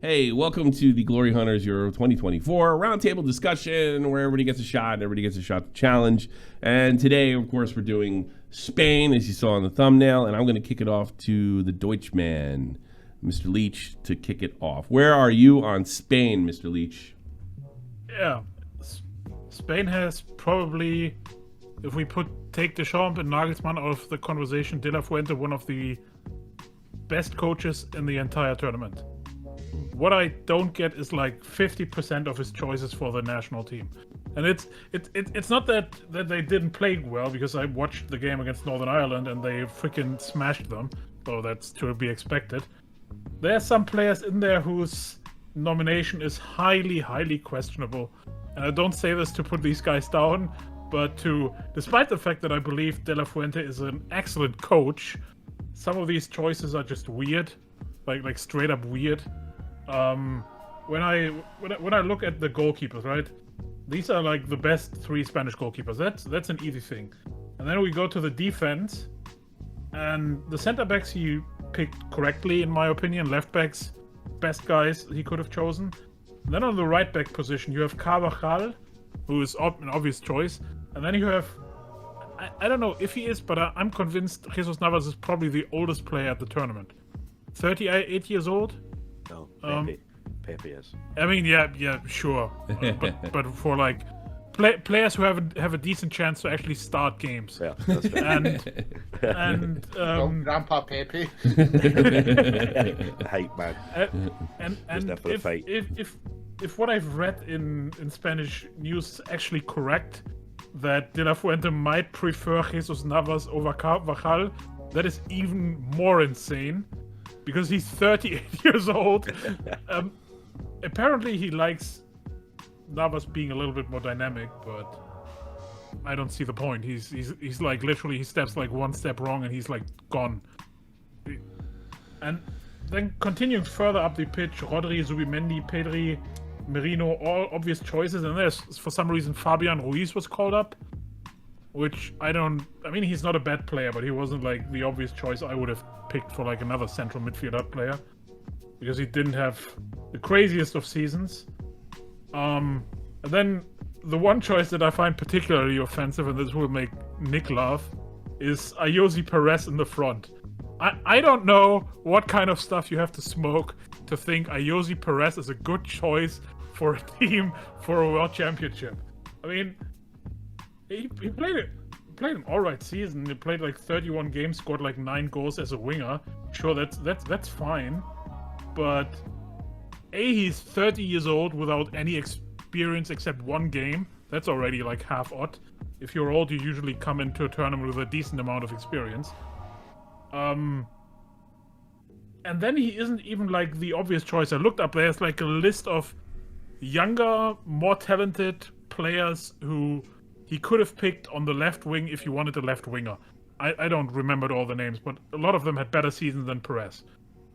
Hey, welcome to the Glory Hunters Euro 2024 roundtable discussion where everybody gets a shot and everybody gets a shot to challenge. And today, of course, we're doing Spain, as you saw in the thumbnail, and I'm going to kick it off to the Deutschman, Mr. Leach, to kick it off. Where are you on Spain, Mr. Leach? Yeah, Spain has probably, if we take Deschamps and Nagelsmann out of the conversation, De La Fuente one of the best coaches in the entire tournament. What I don't get is like 50% of his choices for the national team, and it's not that they didn't play well, because I watched the game against Northern Ireland and they freaking smashed them, so that's to be expected. There are some players in there whose nomination is highly questionable, and I don't say this to put these guys down, but despite the fact that I believe De La Fuente is an excellent coach, some of these choices are just weird, like straight up weird. When I look at the goalkeepers, right? These are like the best three Spanish goalkeepers. That's an easy thing. And then we go to the defense, and the center backs he picked correctly, in my opinion. Left backs, best guys he could have chosen. And then on the right back position, you have Carvajal, who is an obvious choice. And then you have, I don't know if he is, but I'm convinced Jesus Navas is probably the oldest player at the tournament. 38 years old. No, Pepe is. I mean, yeah, sure, but for like players who have a decent chance to actually start games. Yeah, that's right. and Grandpa Pepe. Hype man. And there for the fight. if what I've read in Spanish news is actually correct, that De La Fuente might prefer Jesus Navas over Carvajal, that is even more insane, because he's 38 years old. Apparently he likes Navas being a little bit more dynamic, but I don't see the point. He's like, literally, he steps like one step wrong and he's like gone. And then continuing further up the pitch, Rodri, Zubimendi, Pedri, Merino, all obvious choices, and there's, for some reason, Fabian Ruiz was called up, which I mean, he's not a bad player, but he wasn't like the obvious choice I would have picked for like another central midfielder player, because he didn't have the craziest of seasons. And then the one choice that I find particularly offensive, and this will make Nick laugh, is Ayoze Perez in the front. I don't know what kind of stuff you have to smoke to think Ayoze Perez is a good choice for a team for a world championship. I mean, he played an alright season. He played like 31 games, scored like 9 goals as a winger. Sure, that's fine. But he's 30 years old without any experience except one game. That's already like half odd. If you're old, you usually come into a tournament with a decent amount of experience. And then he isn't even like the obvious choice. I looked up, there's like a list of younger, more talented players who he could have picked on the left wing if you wanted a left winger. I don't remember all the names, but a lot of them had better seasons than Perez.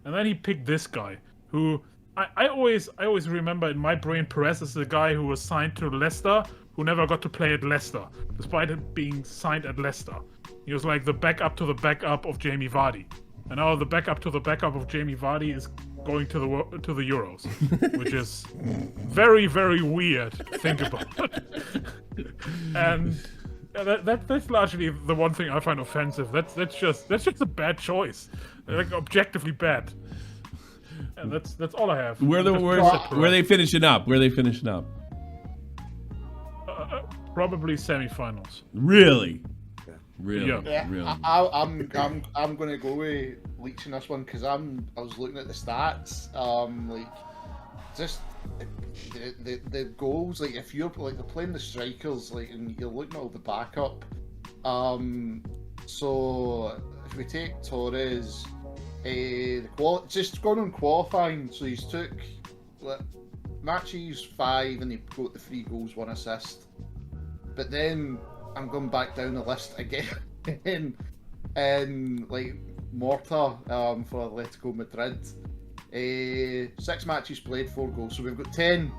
And then he picked this guy, who I always remember in my brain, Perez is the guy who was signed to Leicester, who never got to play at Leicester, despite him being signed at Leicester. He was like the backup to the backup of Jamie Vardy. And now the backup to the backup of Jamie Vardy is going to the Euros, which is very, very weird to think about. And that's largely the one thing I find offensive. That's just a bad choice, like objectively bad. And that's all I have. Where they finishing up? Probably semifinals. Really? Really? Yeah. Really? I'm gonna go with Leach in this one, because I was looking at the stats. Like, just the goals. Like, if you're like, they're playing the strikers, like, and you're looking at all the backup. So if we take Torres, just going on qualifying. So he's took matches 5, and he got the 3 goals, 1 assist. But then I'm going back down the list again, and like Morta for Atletico Madrid. 6 matches played, 4 goals, so we've got 10.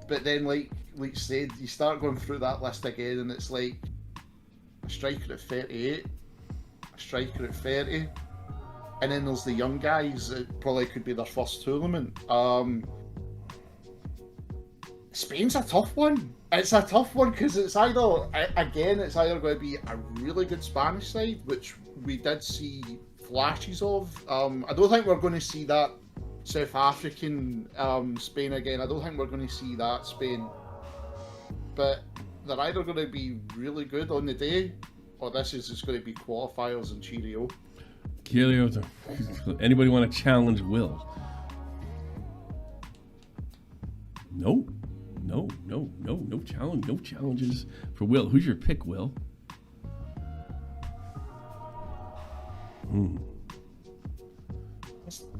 But then, like Leach said, you start going through that list again, and it's like a striker at 38, a striker at 30, and then there's the young guys. It probably could be their first tournament. Spain's a tough one. It's a tough one because it's either going to be a really good Spanish side, which we did see flashes of. I don't think we're going to see that South African Spain again. I don't think we're going to see that Spain. But they're either going to be really good on the day, or this is just going to be qualifiers and cheerio. Anybody want to challenge Will? No challenge. No challenges for Will. Who's your pick, Will?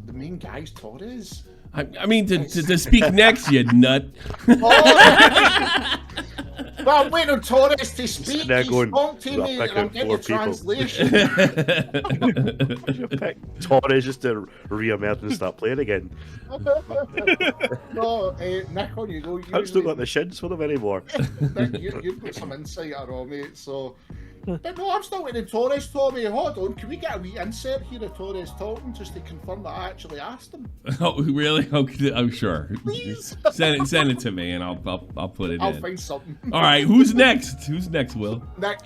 The main guy's Torres. I mean, to speak next, you nut. Oh. Well, I'm waiting on Torres to speak. He spoke to me, and I'm getting a translation. You pick Torres just to re-emerge and start playing again. No, Nick, on you go. I've still got the shins for them anymore. Nick, you've got some insight at all, mate, so... But no, I'm still waiting on Torres, Tommy. Hold on, can we get a wee insert here of Torres talking just to confirm that I actually asked him? Oh, really? Okay, I'm sure. Please. Send it to me, and I'll put it in. I'll find something. All right, who's next? Who's next, Will? Nick.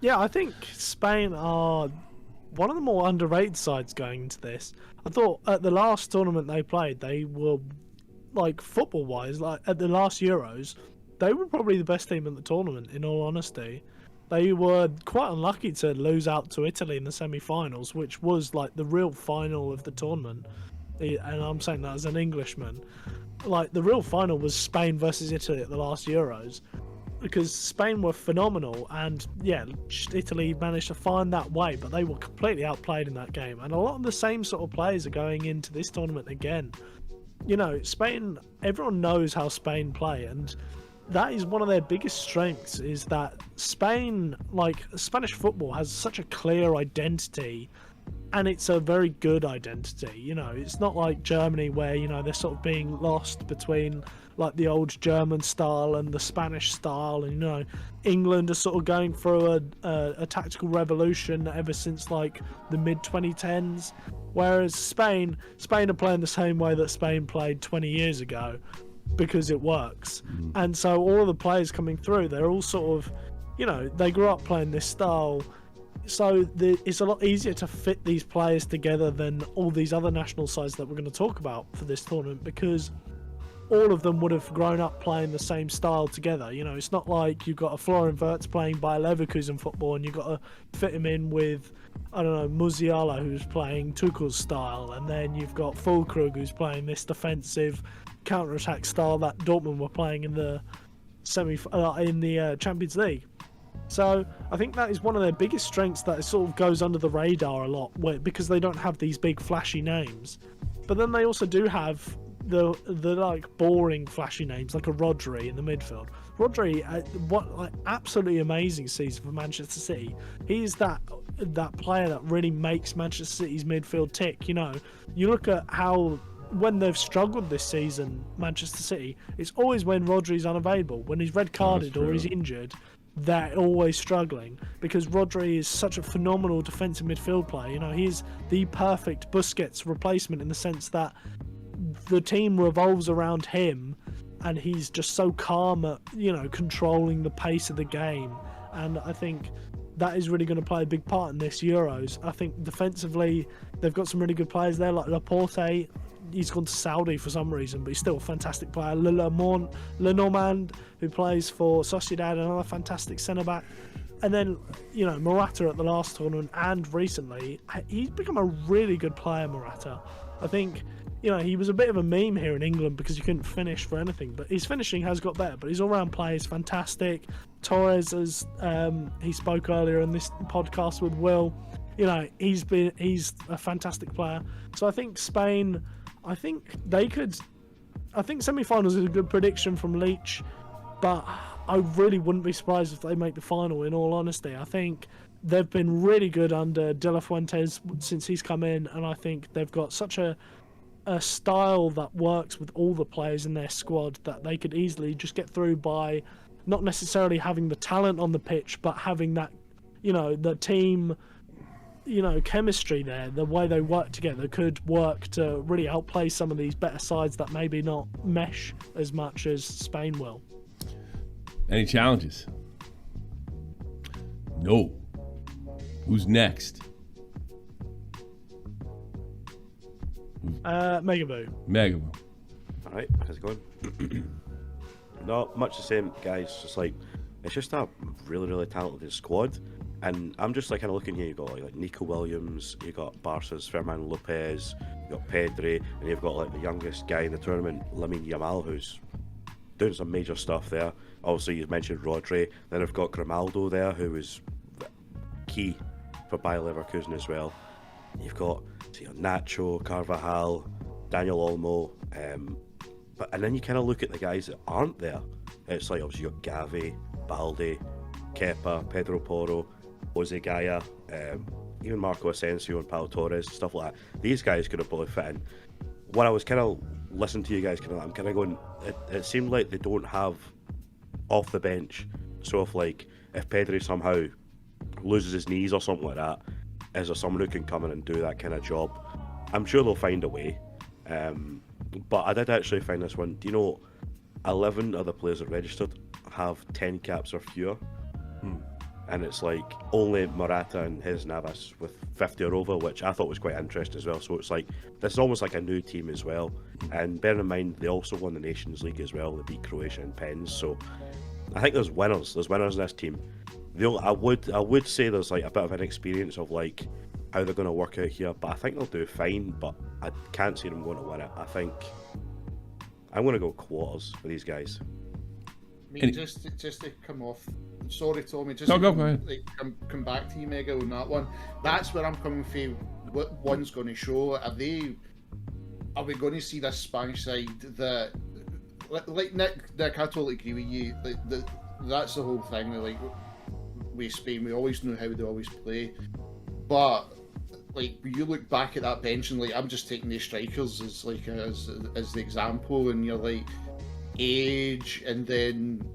Yeah, I think Spain are one of the more underrated sides going into this. I thought at the last tournament they played, they were, like, football-wise, like at the last Euros, they were probably the best team in the tournament, in all honesty. They were quite unlucky to lose out to Italy in the semi-finals, which was like the real final of the tournament. And I'm saying that as an Englishman. Like, the real final was Spain versus Italy at the last Euros, because Spain were phenomenal, and yeah, Italy managed to find that way, but they were completely outplayed in that game. And a lot of the same sort of players are going into this tournament again. You know, Spain, everyone knows how Spain play, and that is one of their biggest strengths, is that Spain, like, Spanish football has such a clear identity, and it's a very good identity. You know, it's not like Germany where, you know, they're sort of being lost between like the old German style and the Spanish style, and, you know, England are sort of going through a tactical revolution ever since like the mid 2010s, whereas Spain are playing the same way that Spain played 20 years ago, because it works. And so all of the players coming through, they're all sort of, you know, they grew up playing this style, so it's a lot easier to fit these players together than all these other national sides that we're going to talk about for this tournament, because all of them would have grown up playing the same style together. You know, it's not like you've got a Florian Wirtz playing Bayer Leverkusen football and you've got to fit him in with, I don't know, Musiala, who's playing Tuchel's style, and then you've got Füllkrug, who's playing this defensive counter-attack style that Dortmund were playing in the Champions League. So I think that is one of their biggest strengths, that it sort of goes under the radar a lot, because they don't have these big flashy names. But then they also do have the like boring flashy names, like a Rodri in the midfield. Rodri, absolutely amazing season for Manchester City. He's that player that really makes Manchester City's midfield tick. You know, you look at how, when they've struggled this season, Manchester City, it's always when Rodri's unavailable. When he's red carded or he's injured, they're always struggling, because Rodri is such a phenomenal defensive midfield player. You know, he's the perfect Busquets replacement, in the sense that the team revolves around him, and he's just so calm at, you know, controlling the pace of the game. And I think that is really going to play a big part in this Euros. I think defensively, they've got some really good players there, like Laporte. He's gone to Saudi for some reason, but he's still a fantastic player. Lenormand, who plays for Sociedad, another fantastic centre-back. And then, you know, Morata at the last tournament and recently, he's become a really good player, Morata. I think, you know, he was a bit of a meme here in England because he couldn't finish for anything, but his finishing has got better. But his all-round play is fantastic. Torres, as he spoke earlier in this podcast with Will, you know, he's a fantastic player. So I think Spain, I think semi-finals is a good prediction from Leach, but I really wouldn't be surprised if they make the final, in all honesty. I think they've been really good under De La Fuentes since he's come in, and I think they've got such a style that works with all the players in their squad that they could easily just get through by not necessarily having the talent on the pitch, but having that, you know, the team chemistry there, the way they work together could work to really outplay some of these better sides that maybe not mesh as much as Spain will. Any challenges? No. Who's next? Megaboo. Megaboo. All right, how's it going? Not much the same, guys. Just like it's just a really, really talented squad, and I'm just like kind of looking here. You got like Nico Williams, you got Barca's Ferman Lopez, you got Pedri, and you've got like the youngest guy in the tournament, Lamine Yamal, who's doing some major stuff there. Obviously, you mentioned Rodri. Then I've got Grimaldo there, who is key for Bayer Leverkusen as well. You've got Nacho, Carvajal, Daniel Olmo, and then you kind of look at the guys that aren't there. It's like obviously you've got Gavi, Balde, Kepa, Pedro Porro, Jose Gaya, even Marco Asensio and Pau Torres, stuff like that. These guys could have probably fit in. When I was kind of listening to you guys, I'm kind of going, it seemed like they don't have off the bench. So if Pedri somehow loses his knees or something like that, is there someone who can come in and do that kind of job? I'm sure they'll find a way. But I did actually find this one. Do you know 11 of the players that registered have 10 caps or fewer? And it's like only Morata and his Navas with 50 or over, which I thought was quite interesting as well. So it's like this is almost like a new team as well. And bearing in mind they also won the Nations League as well. They beat Croatia and Pens. So I think there's winners. There's winners in this team. I would say there's like a bit of an experience of like how they're going to work out here, but I think they'll do fine. But I can't see them going to win it. I think I'm going to go quarters for these guys. I mean, just to come off. Sorry, Tommy. Just No, go to ahead. come back to you, Mega, on that one. That's where I'm coming from. What one's going to show? Are we going to see this Spanish side that, like Nick, I totally agree with you. That's the whole thing. Like with Spain, we always know how they always play, but like when you look back at that bench and like I'm just taking the strikers as the example, and you're like age, and then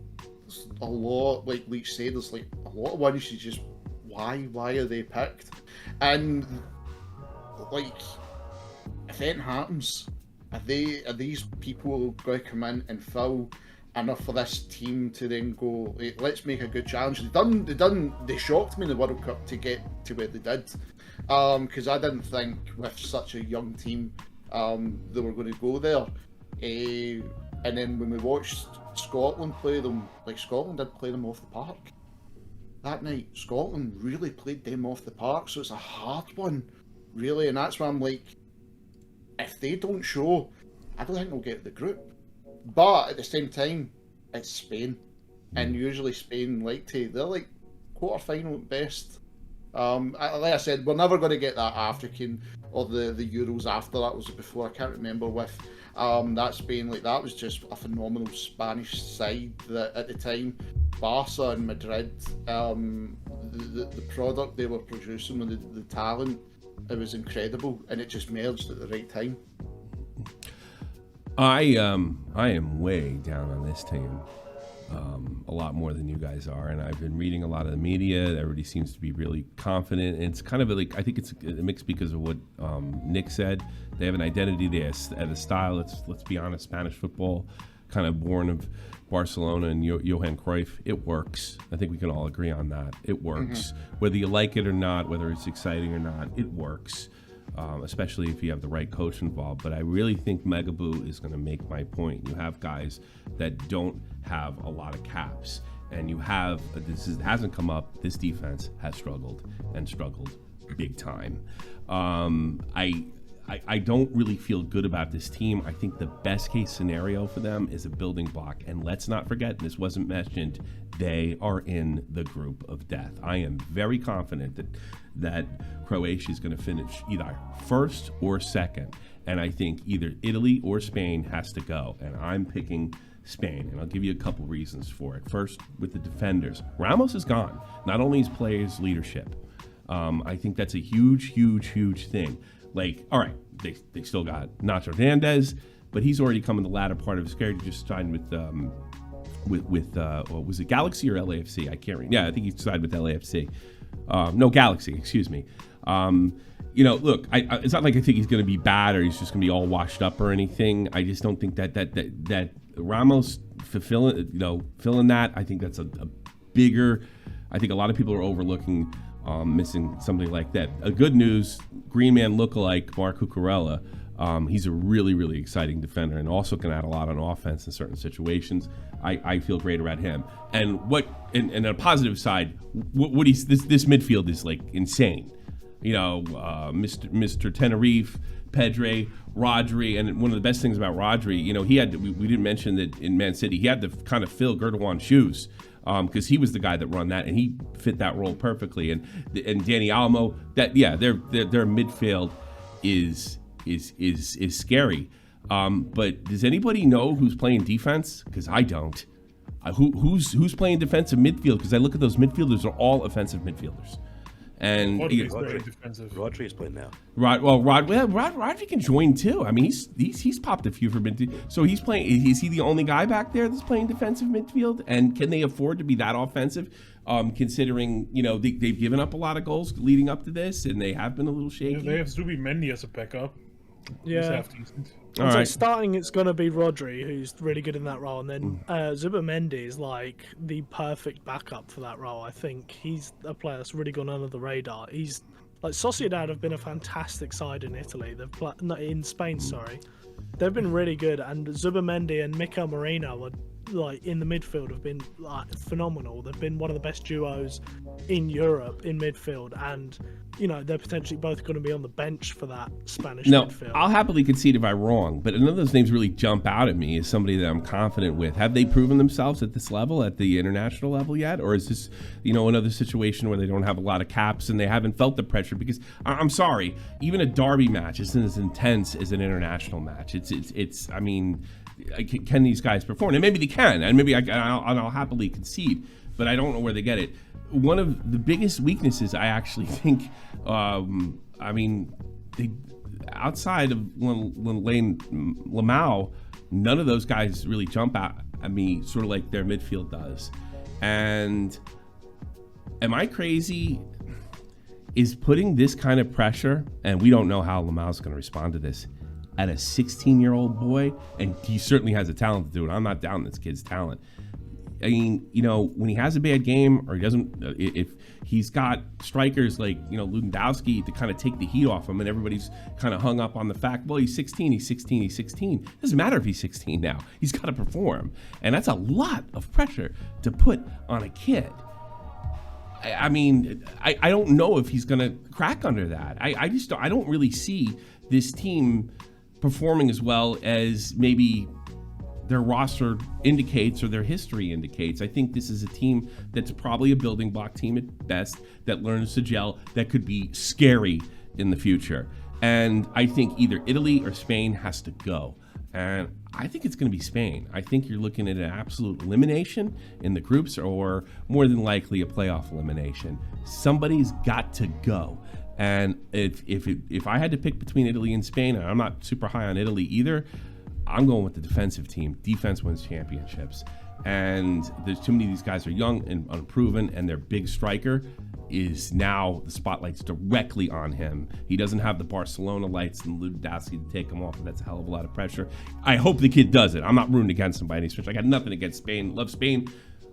a lot, like we say, there's like a lot of ones you just why are they picked? And like if anything happens, are these people going to come in and fill enough for this team to then go, hey, let's make a good challenge? They shocked me in the World Cup to get to where they did, because I didn't think with such a young team they were going to go there. And then when we watched Scotland play them, like Scotland did play them off the park that night. Scotland really played them off the park, so it's a hard one, really. And that's why I'm like, if they don't show, I don't think they'll get the group. But at the same time, it's Spain, and usually Spain they're like quarter-final at best. Like I said, we're never going to get that African or the Euros after that was before. I can't remember with that Spain. Like that was just a phenomenal Spanish side that at the time, Barca and Madrid, the product they were producing and the talent, it was incredible, and it just merged at the right time. I am way down on this team, a lot more than you guys are, and I've been reading a lot of the media. Everybody seems to be really confident, and it's kind of like, I think it's a mix because of what Nick said. They have an identity, they have a style. Let's be honest, Spanish football, kind of born of Barcelona and Johan Cruyff. It works. I think we can all agree on that. It works. Whether you like it or not, whether it's exciting or not, it works. Especially if you have the right coach involved. But I really think Megaboo is going to make my point. You have guys that don't have a lot of caps, and you have hasn't come up. This defense has struggled big time. I don't really feel good about this team. I think the best case scenario for them is a building block. And let's not forget, and this wasn't mentioned, they are in the group of death. I am very confident that Croatia is going to finish either first or second. And I think either Italy or Spain has to go. And I'm picking Spain. And I'll give you a couple reasons for it. First, with the defenders. Ramos is gone. Not only his players' leadership. I think that's a huge thing. Like, all right, they still got Nacho Hernandez, but he's already come in the latter part of his career. He just signed with was it Galaxy or LAFC? I can't remember. Yeah, I think he signed with LAFC. No, Galaxy, excuse me. You know, look, it's not like I think he's going to be bad or he's just going to be all washed up or anything. I just don't think that Ramos filling that. I think that's a bigger. I think a lot of people are overlooking missing somebody like that. A good news, Green Man lookalike Mark Cucurella. He's a really, really exciting defender and also can add a lot on offense in certain situations. I feel great about him. And and on a positive side, this midfield is like insane. You know, Mr. Tenerife, Pedre, Rodri, and one of the best things about Rodri, you know, we didn't mention that in Man City, he had to kind of fill Gerdewan's shoes because he was the guy that run that, and he fit that role perfectly. And Dani Olmo, their midfield is scary. But does anybody know who's playing defense? Because I don't. Who's playing defensive midfield? Because I look at those midfielders, are all offensive midfielders. And Rodri is playing now. Rodri can join too. I mean, he's popped a few for midfield. So he's playing. Is he the only guy back there that's playing defensive midfield? And can they afford to be that offensive? Considering they've given up a lot of goals leading up to this, and they have been a little shaky. They have Zubimendi as a backup. Yeah. He's half decent. So starting, it's going to be Rodri, who's really good in that role, and then Zubimendi is like the perfect backup for that role. I think he's a player that's really gone under the radar. He's like Sociedad have been a fantastic side in Italy. In Spain, sorry, they've been really good, and Zubimendi and Mikel Merino were like in the midfield have been like phenomenal. They've been one of the best duos in Europe in midfield, and they're potentially both going to be on the bench for that Spanish midfield. I'll happily concede if I'm wrong, but none of those names really jump out at me as somebody that I'm confident with. Have they proven themselves at this level, at the international level yet, or is this another situation where they don't have a lot of caps and they haven't felt the pressure? Because I'm sorry, even a derby match isn't as intense as an international match. It's I mean, can these guys perform? And maybe they can, and maybe I'll happily concede, but I don't know where they get it. One of the biggest weaknesses, I actually think, outside of Lane Lamau, none of those guys really jump out at me sort of like their midfield does. And am I crazy? Is putting this kind of pressure, and we don't know how Lamau's going to respond to this, at a 16-year-old boy, and he certainly has the talent to do it. I'm not down this kid's talent. I mean, when he has a bad game or he doesn't, if he's got strikers like, Lewandowski to kind of take the heat off him, and everybody's kind of hung up on the fact, well, he's 16. It doesn't matter if he's 16 now. He's got to perform. And that's a lot of pressure to put on a kid. I mean, I don't know if he's going to crack under that. I don't really see this team performing as well as maybe their roster indicates or their history indicates. I think this is a team that's probably a building block team at best, that learns to gel, that could be scary in the future. And I think either Italy or Spain has to go. And I think it's going to be Spain. I think you're looking at an absolute elimination in the groups, or more than likely a playoff elimination. Somebody's got to go. And if I had to pick between Italy and Spain, and I'm not super high on Italy either, I'm going with the defensive team. Defense wins championships. And there's too many of these guys are young and unproven, and their big striker is now, the spotlight's directly on him. He doesn't have the Barcelona lights and Lewandowski to take him off, and that's a hell of a lot of pressure. I hope the kid does it. I'm not rooting against him by any stretch. I got nothing against Spain. Love Spain.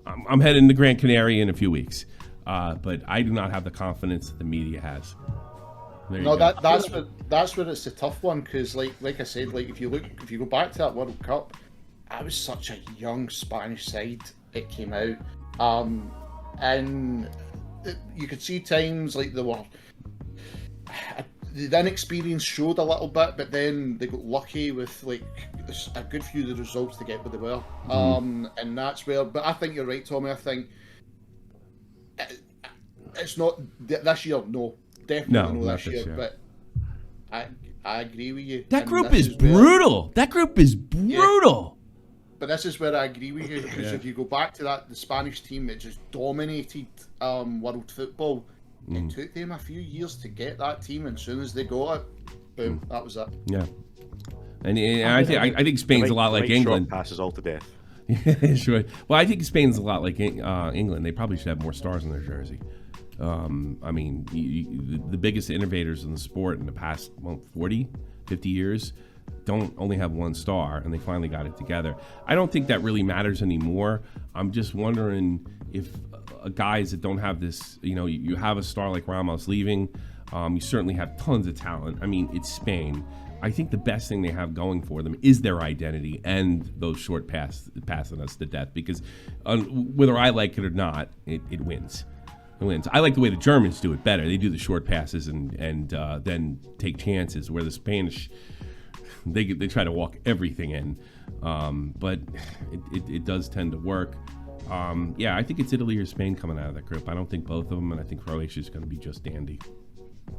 I'm heading to Gran Canaria in a few weeks. But I do not have the confidence that the media has. That's where it's a tough one, because like I said, if you go back to that World Cup, that was such a young Spanish side. It came out, and you could see times like the inexperience showed a little bit, but then they got lucky with like a good few of the results to get where they were. And that's where. But I think you're right, Tommy. I think it's not this year. No. Definitely no this year, but I agree with you. That group is brutal. Yeah. But this is where I agree with you, because if you go back to the Spanish team that just dominated world football, it took them a few years to get that team, and as soon as they got it, boom, that was it. Yeah, and I think Spain's a lot like England. Passes all to death. Sure. Well, I think Spain's a lot like England. They probably should have more stars on their jersey. I mean, the biggest innovators in the sport in the past 40, 50 years don't only have one star, and they finally got it together. I don't think that really matters anymore. I'm just wondering if guys that don't have this, you have a star like Ramos leaving. You certainly have tons of talent. I mean, it's Spain. I think the best thing they have going for them is their identity and those short passing us to death, because whether I like it or not, it wins. It wins. I like the way the Germans do it better. They do the short passes and then take chances, where the Spanish, they try to walk everything in. But it does tend to work. I think it's Italy or Spain coming out of that group. I don't think both of them, and I think Croatia's going to be just dandy.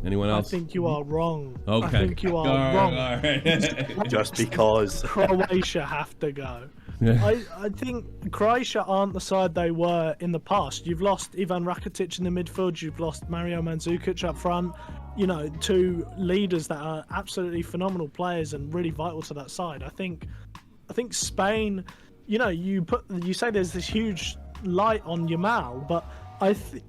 Anyone else? I think you are wrong. Okay. I think you are wrong. All right. Just because. Croatia have to go. I think Croatia aren't the side they were in the past. You've lost Ivan Rakitic in the midfield. You've lost Mario Mandzukic up front. Two leaders that are absolutely phenomenal players and really vital to that side. I think Spain. You say there's this huge light on Yamal, but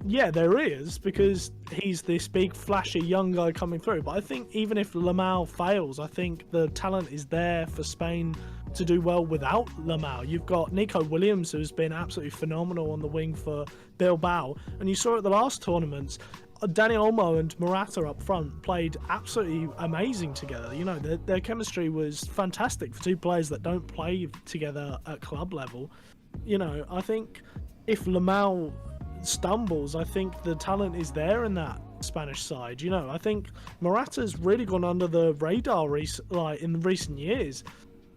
there is, because he's this big, flashy young guy coming through. But I think even if Lamau fails, I think the talent is there for Spain to do well without Lamau. You've got Nico Williams, who's been absolutely phenomenal on the wing for Bilbao, and you saw at the last tournaments, Dani Olmo and Morata up front played absolutely amazing together. Their chemistry was fantastic for two players that don't play together at club level. I think if Lamau stumbles, I think the talent is there in that Spanish side. I think Morata's really gone under the radar in recent years.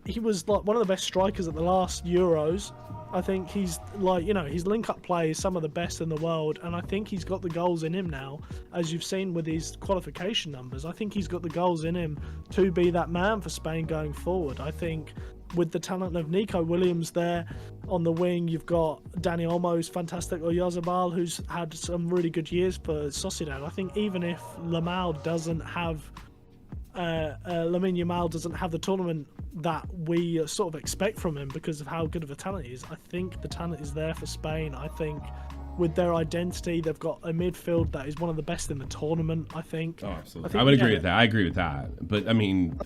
He was one of the best strikers at the last Euros. I think he's his link-up play is some of the best in the world, and I think he's got the goals in him now, as you've seen with his qualification numbers. I think he's got the goals in him to be that man for Spain going forward. I think with the talent of Nico Williams there on the wing, you've got Dani Olmo, who's fantastic, or Oyarzabal, who's had some really good years for Sociedad. I think even if Lamine doesn't have Lamine Yamal doesn't have the tournament that we sort of expect from him because of how good of a talent he is, I think the talent is there for Spain. I think with their identity, they've got a midfield that is one of the best in the tournament, I think. Oh, absolutely. I would agree with that. I agree with that. But, I mean,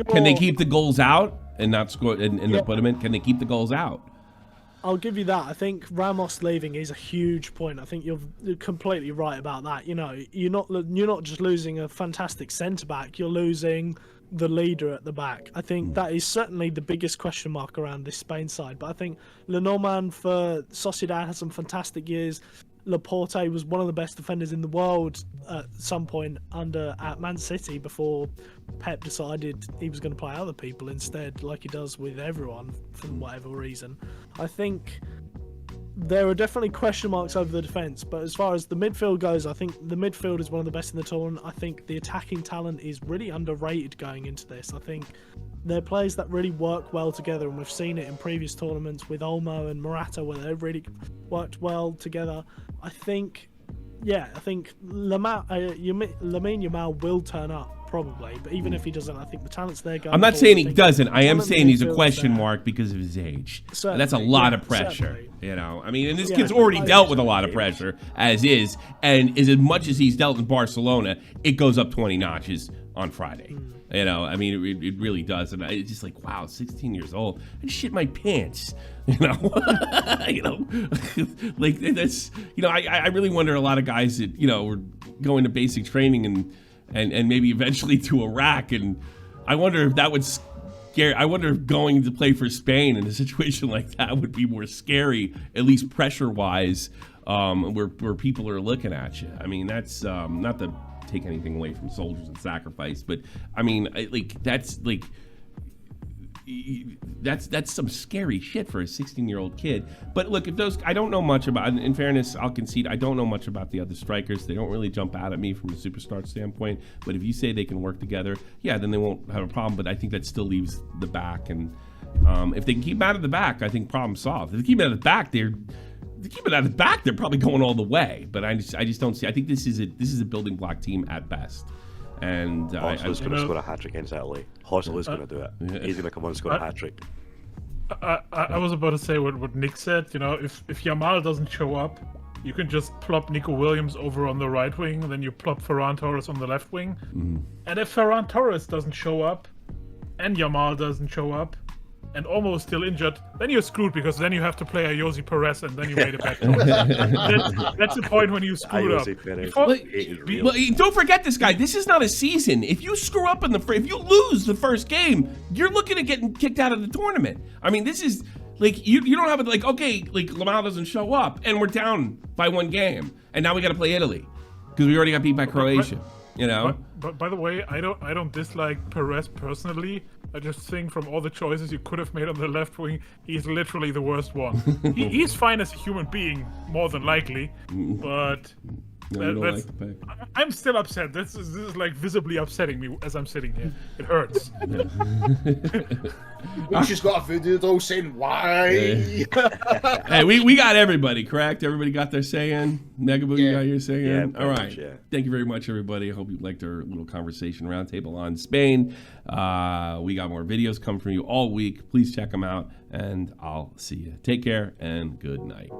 can they keep the goals out and not score and put them in? Can they keep the goals out? I'll give you that. I think Ramos leaving is a huge point. I think you're completely right about that. You're not just losing a fantastic centre-back, you're losing the leader at the back. I think that is certainly the biggest question mark around this Spain side. But I think Lenormand for Sociedad had some fantastic years. Laporte was one of the best defenders in the world at some point at Man City before Pep decided he was going to play other people instead, like he does with everyone for whatever reason. I think there are definitely question marks over the defence, but as far as the midfield goes, I think the midfield is one of the best in the tournament. I think the attacking talent is really underrated going into this. I think they're players that really work well together, and we've seen it in previous tournaments with Olmo and Morata where they've really worked well together. I think Lamine Yamal will turn up probably, but even if he doesn't, I think the talent's there. I'm not saying he doesn't. I am saying he's a question mark because of his age. That's a lot of pressure. Certainly. I mean, and this kid's already dealt with a lot of pressure as is, and as much as he's dealt in Barcelona, it goes up 20 notches on Friday. I mean, it really does, and it's just like, wow, 16 years old, I shit my pants. Like that's, I really wonder, a lot of guys that were going to basic training and maybe eventually to Iraq, and I wonder if that would scare. I wonder if going to play for Spain in a situation like that would be more scary, at least pressure-wise, where people are looking at you. I mean, that's not to take anything away from soldiers and sacrifice, but I mean, that's some scary shit for a 16-year-old kid. But look, I don't know much about, in fairness, I'll concede, I don't know much about the other strikers. They don't really jump out at me from a superstar standpoint. But if you say they can work together, yeah, then they won't have a problem. But I think that still leaves the back. And if they can keep them out of the back, I think problem solved. If they keep it out of the back, they're probably going all the way. But I just don't see. I think this is a building block team at best. And Hosler's going to score a hat-trick against Italy. Hosler's going to do it. Yeah. He's going to come on and score a hat-trick. I was about to say what Nick said. If Yamal doesn't show up, you can just plop Nico Williams over on the right wing, and then you plop Ferran Torres on the left wing. And if Ferran Torres doesn't show up, and Yamal doesn't show up, and almost still injured, then you're screwed, because then you have to play a Josi Perez, and then you made a bad choice. That's the point when you screwed up. Well, don't forget this guy. This is not a season. If you screw up in if you lose the first game, you're looking at getting kicked out of the tournament. I mean, this is like you don't have it like, okay, like Lamau doesn't show up and we're down by 1 game, and now we got to play Italy because we already got beat by Croatia. You know. But by the way, I don't dislike Perez personally. I just think from all the choices you could have made on the left wing, he's literally the worst one. He's fine as a human being, more than likely, but No, you don't like the pick. I'm still upset. This is like visibly upsetting me as I'm sitting here. It hurts. She's got a voodoo doll saying why. Hey, we got everybody, correct? Everybody got their say-in? Negaboo, you got your say-in? Yeah, All pretty right. much, yeah. Thank you very much, everybody. I hope you liked our little conversation roundtable on Spain. We got more videos coming from you all week. Please check them out, and I'll see you. Take care, and good night.